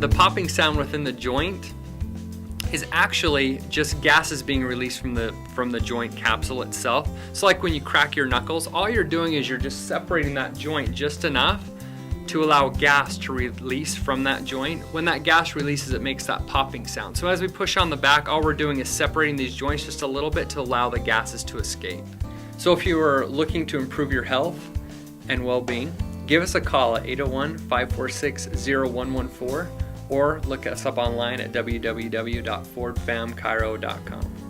the popping sound within the joint is actually just gases being released from the joint capsule itself. So like when you crack your knuckles, all you're doing is you're just separating that joint just enough to allow gas to release from that joint. When that gas releases, it makes that popping sound. So as we push on the back, all we're doing is separating these joints just a little bit to allow the gases to escape. So if you are looking to improve your health and well-being, give us a call at 801-546-0114 or look us up online at www.fordfamchiro.com.